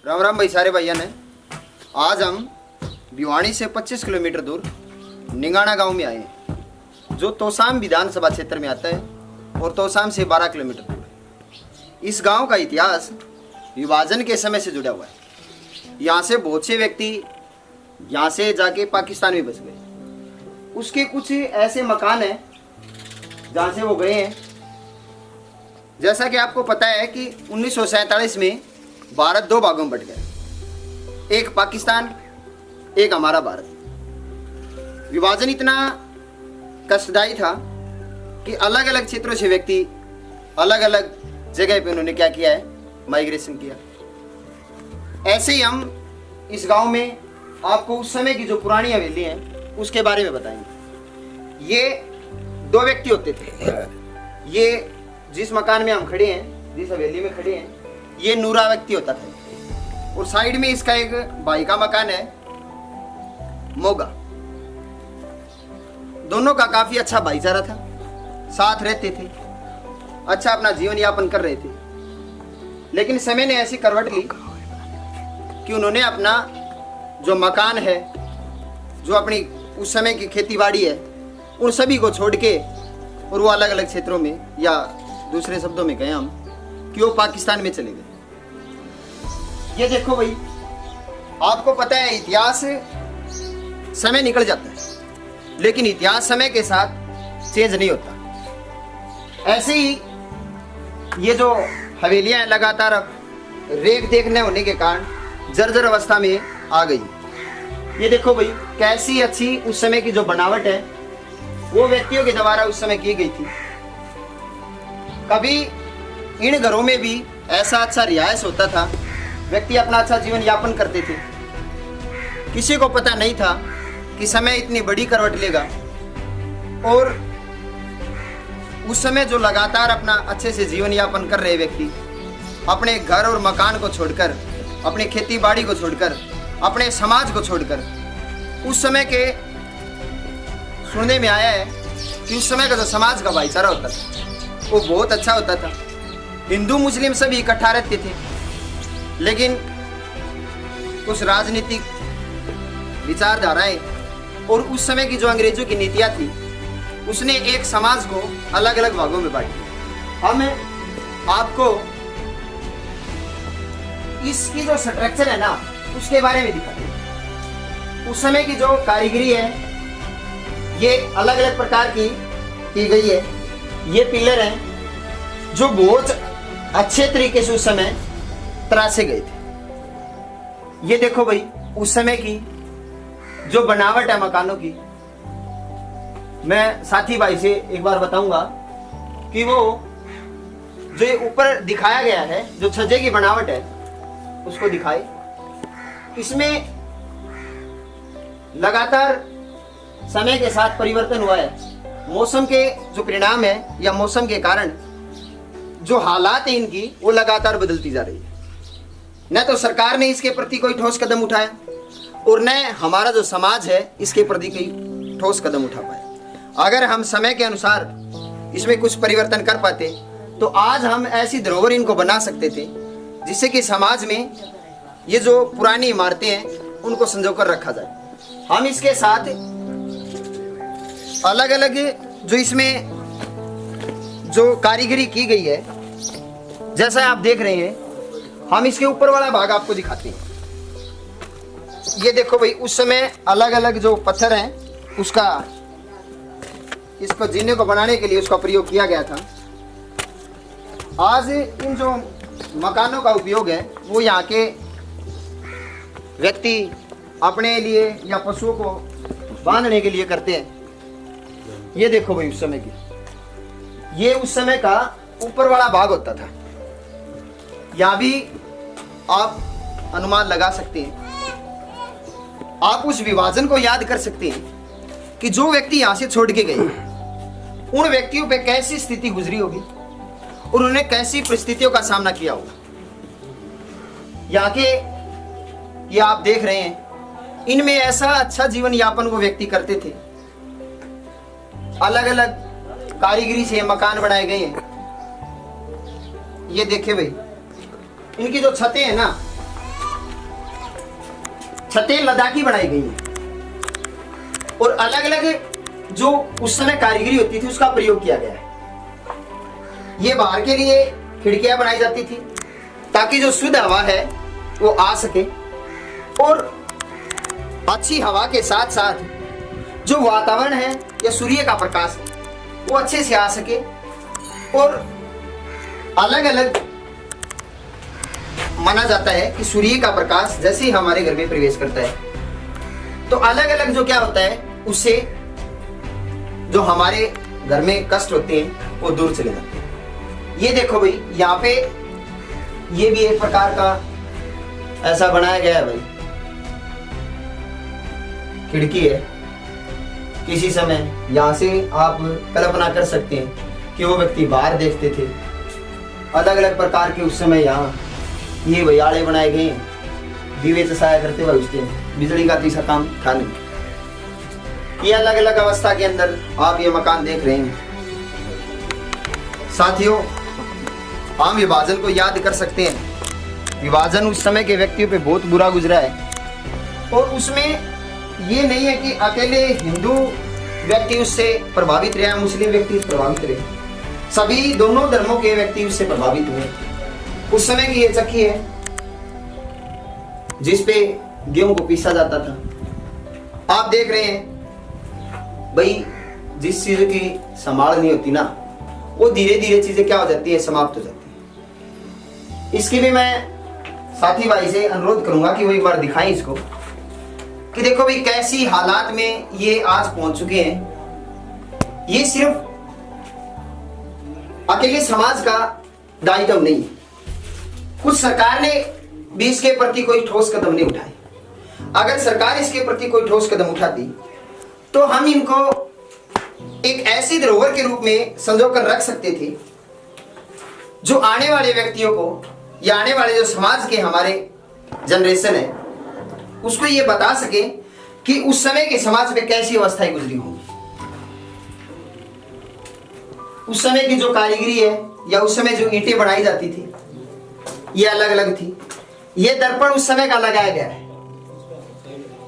राम राम भाई सारे भैया ने। आज हम भिवानी से 25 किलोमीटर दूर निंगाना गांव में आए हैं, जो तोसाम विधानसभा क्षेत्र में आता है और तोसाम से 12 किलोमीटर दूर है। इस गांव का इतिहास विभाजन के समय से जुड़ा हुआ है। यहाँ से बहुत से व्यक्ति यहाँ से जाके पाकिस्तान में बस गए। उसके कुछ ऐसे मकान हैं जहाँ से वो गए हैं। जैसा कि आपको पता है कि 1947 में भारत दो भागों में बट गया, एक पाकिस्तान, एक हमारा भारत। विभाजन इतना कष्टदायी था कि अलग अलग क्षेत्रों से व्यक्ति अलग अलग जगह पे उन्होंने क्या किया है, माइग्रेशन किया। ऐसे ही हम इस गांव में आपको उस समय की जो पुरानी हवेली है उसके बारे में बताएंगे। ये दो व्यक्ति होते थे। ये जिस मकान में हम खड़े हैं, जिस हवेली में खड़े हैं, ये नूरा व्यक्ति होता था और साइड में इसका एक भाई का मकान है, मोगा। दोनों का काफी अच्छा भाईचारा था, साथ रहते थे, अच्छा अपना जीवन यापन कर रहे थे। लेकिन समय ने ऐसी करवट ली कि उन्होंने अपना जो मकान है, जो अपनी उस समय की खेती बाड़ी है, उन सभी को छोड़ के और वो अलग अलग क्षेत्रों में, या दूसरे शब्दों में कहें हम कि वो पाकिस्तान में चले गए। ये देखो भाई, आपको पता है इतिहास समय निकल जाता है, लेकिन इतिहास समय के साथ चेंज नहीं होता। ऐसे ही ये जो हवेलियां हैं लगातार अब रेख देखने होने के कारण जर्जर अवस्था में आ गई। ये देखो भाई, कैसी अच्छी उस समय की जो बनावट है वो व्यक्तियों के द्वारा उस समय की गई थी। कभी इन घरों में भी ऐसा अच्छा रिहायश होता था, व्यक्ति अपना अच्छा जीवन यापन करते थे। किसी को पता नहीं था कि समय इतनी बड़ी करवट लेगा और उस समय जो लगातार अपना अच्छे से जीवन यापन कर रहे व्यक्ति अपने घर और मकान को छोड़कर, अपने खेती बाड़ी को छोड़कर, अपने समाज को छोड़कर, उस समय के सुनने में आया है कि उस समय का जो समाज का भाईचारा होता था वो बहुत अच्छा होता था। हिंदू मुस्लिम सभी इकट्ठा रहते थे, लेकिन कुछ राजनीतिक विचारधाराएं और उस समय की जो अंग्रेजों की नीतियां थी, उसने एक समाज को अलग अलग भागों में बांट दिया। हम आपको इसकी जो स्ट्रक्चर है ना, उसके बारे में दिखाते हैं। उस समय की जो कारीगरी है ये अलग अलग प्रकार की गई है। ये पिलर हैं जो बहुत अच्छे तरीके से उस समय तराशे गए थे। ये देखो भाई, उस समय की जो बनावट है मकानों की, मैं साथी भाई से एक बार बताऊंगा कि वो जो ऊपर दिखाया गया है, जो छज्जे की बनावट है उसको दिखाए। इसमें लगातार समय के साथ परिवर्तन हुआ है। मौसम के जो परिणाम है या मौसम के कारण जो हालात है इनकी, वो लगातार बदलती जा रही है। न तो सरकार ने इसके प्रति कोई ठोस कदम उठाया और न हमारा जो समाज है इसके प्रति कोई ठोस कदम उठा पाए। अगर हम समय के अनुसार इसमें कुछ परिवर्तन कर पाते तो आज हम ऐसी धरोहर इनको बना सकते थे जिससे कि समाज में ये जो पुरानी इमारतें हैं उनको संजोकर रखा जाए। हम इसके साथ अलग अलग जो इसमें जो कारीगरी की गई है, जैसा आप देख रहे हैं, हम इसके ऊपर वाला भाग आपको दिखाते हैं। ये देखो भाई, उस समय अलग अलग जो पत्थर हैं उसका, इसको जीने को बनाने के लिए उसका प्रयोग किया गया था। आज इन जो मकानों का उपयोग है वो यहाँ के व्यक्ति अपने लिए या पशुओं को बांधने के लिए करते हैं। ये देखो भाई, उस समय की, ये उस समय का ऊपर वाला भाग होता था। यहाँ भी आप अनुमान लगा सकते हैं, आप उस विभाजन को याद कर सकते हैं कि जो व्यक्ति यहाँ से छोड़ के गए उन व्यक्तियों पे कैसी स्थिति गुजरी होगी और उन्होंने कैसी परिस्थितियों का सामना किया होगा। यहाँ के ये आप देख रहे हैं, इनमें ऐसा अच्छा जीवन यापन वो व्यक्ति करते थे। अलग अलग कारीगरी से मकान बनाए गए हैं। ये देखे भाई, इनकी जो छतें हैं ना, छतें लद्दाखी बनाई गई हैं और अलग अलग जो उस समय कारीगरी होती थी उसका प्रयोग किया गया है। ये बाहर के लिए खिड़कियां बनाई जाती थी ताकि जो शुद्ध हवा है वो आ सके और अच्छी हवा के साथ साथ जो वातावरण है या सूर्य का प्रकाश है वो अच्छे से आ सके और अलग अलग माना जाता है कि सूर्य का प्रकाश जैसे ही हमारे घर में प्रवेश करता है तो अलग अलग जो क्या होता है उससे जो हमारे घर में कष्ट होते हैं वो दूर चले जाते हैं। ये देखो भाई, यहाँ पे ये भी एक प्रकार का ऐसा बनाया गया है भाई, खिड़की है। किसी समय यहाँ से आप कल्पना कर सकते हैं कि वो व्यक्ति बाहर देखते थे। अलग अलग प्रकार के उस समय यहाँ ये भैयाड़े बनाए गए हैं, दीवे चसाया करते हुए उसके बिजली का तीसरा काम था नहीं। ये अलग अलग अवस्था के अंदर आप ये मकान देख रहे हैं। साथियों, हम विभाजन को याद कर सकते हैं। विभाजन उस समय के व्यक्तियों पे बहुत बुरा गुजरा है और उसमें ये नहीं है कि अकेले हिंदू व्यक्ति उससे प्रभावित रहे, मुस्लिम व्यक्ति प्रभावित रहे, सभी दोनों धर्मों के व्यक्ति उससे प्रभावित हुए। उस समय की ये चक्की है जिस पे गेहूं को पीसा जाता था। आप देख रहे हैं भाई, जिस चीज की संभाल नहीं होती ना वो धीरे धीरे चीजें क्या हो जाती है, समाप्त हो जाती है। इसके लिए मैं साथी भाई से अनुरोध करूंगा कि वो एक बार दिखाएं इसको कि देखो भाई कैसी हालात में ये आज पहुंच चुके हैं। ये सिर्फ अकेले समाज का दायित्व नहीं है, कुछ सरकार ने भी इसके प्रति कोई ठोस कदम नहीं उठाए। अगर सरकार इसके प्रति कोई ठोस कदम उठाती तो हम इनको एक ऐसी धरोहर के रूप में संजो कर रख सकते थे जो आने वाले व्यक्तियों को या आने वाले जो समाज के हमारे जनरेशन है उसको ये बता सके कि उस समय के समाज में कैसी अवस्थाएं गुजरी होंगी। उस समय की जो कारीगरी है या उस समय जो ईंटें बनाई जाती थी ये अलग अलग थी। ये दर्पण उस समय का लगाया गया है।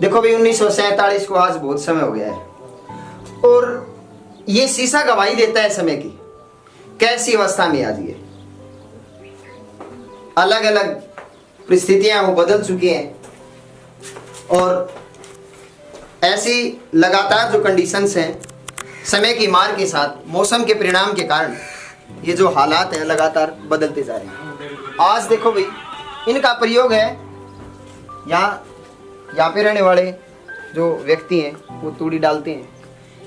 देखो भाई 1947 को आज बहुत समय हो गया है और ये शीशा गवाही देता है समय की कैसी अवस्था में आज ये अलग अलग परिस्थितियां वो बदल चुकी हैं और ऐसी लगातार जो कंडीशंस हैं समय की मार के साथ मौसम के परिणाम के कारण ये जो हालात हैं लगातार बदलते जा रहे हैं। आज देखो भाई इनका प्रयोग है यहाँ पे रहने वाले जो व्यक्ति हैं वो तूड़ी डालते हैं,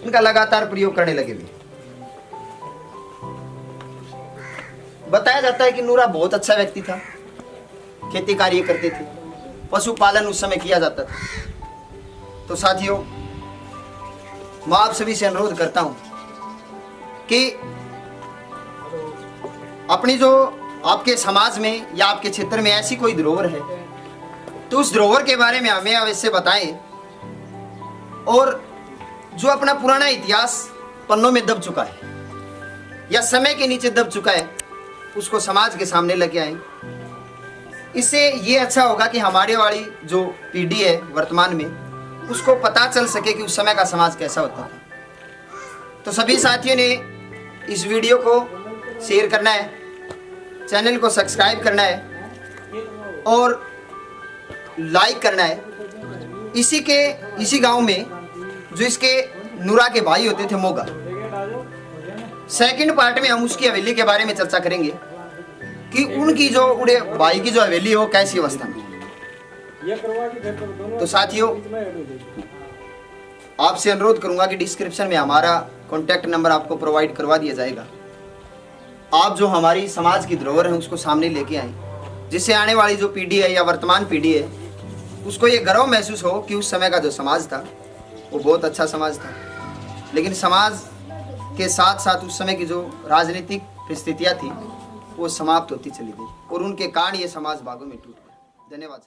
इनका लगातार प्रयोग करने लगे भी। बताया जाता है कि नूरा बहुत अच्छा व्यक्ति था, खेती कार्य करते थे, पशुपालन उस समय किया जाता था। तो साथियों, मैं आप सभी से अनुरोध करता हूं कि अपनी जो आपके समाज में या आपके क्षेत्र में ऐसी कोई धरोहर है तो उस धरोहर के बारे में हमें अवश्य बताएं और जो अपना पुराना इतिहास पन्नों में दब चुका है या समय के नीचे दब चुका है उसको समाज के सामने लेके आए। इससे ये अच्छा होगा कि हमारे वाली जो पीढ़ी है वर्तमान में उसको पता चल सके कि उस समय का समाज कैसा होता था। तो सभी साथियों ने इस वीडियो को शेयर करना है, चैनल को सब्सक्राइब करना है और लाइक करना है। इसी गांव में जो इसके नूरा के भाई होते थे मोगा, सेकंड पार्ट में हम उसकी हवेली के बारे में चर्चा करेंगे कि उनकी जो उड़े भाई की जो हवेली है वो कैसी अवस्था में। तो साथियों, आपसे अनुरोध करूंगा कि डिस्क्रिप्शन में हमारा कॉन्टैक्ट नंबर आपको प्रोवाइड करवा दिया जाएगा। आप जो हमारी समाज की धरोहर है उसको सामने लेके आए, जिससे आने वाली जो पीढ़ी है या वर्तमान पीढ़ी है उसको ये गर्व महसूस हो कि उस समय का जो समाज था वो बहुत अच्छा समाज था। लेकिन समाज के साथ साथ उस समय की जो राजनीतिक परिस्थितियाँ थी वो समाप्त होती चली गई और उनके कारण ये समाज भागों में टूट गया। धन्यवाद।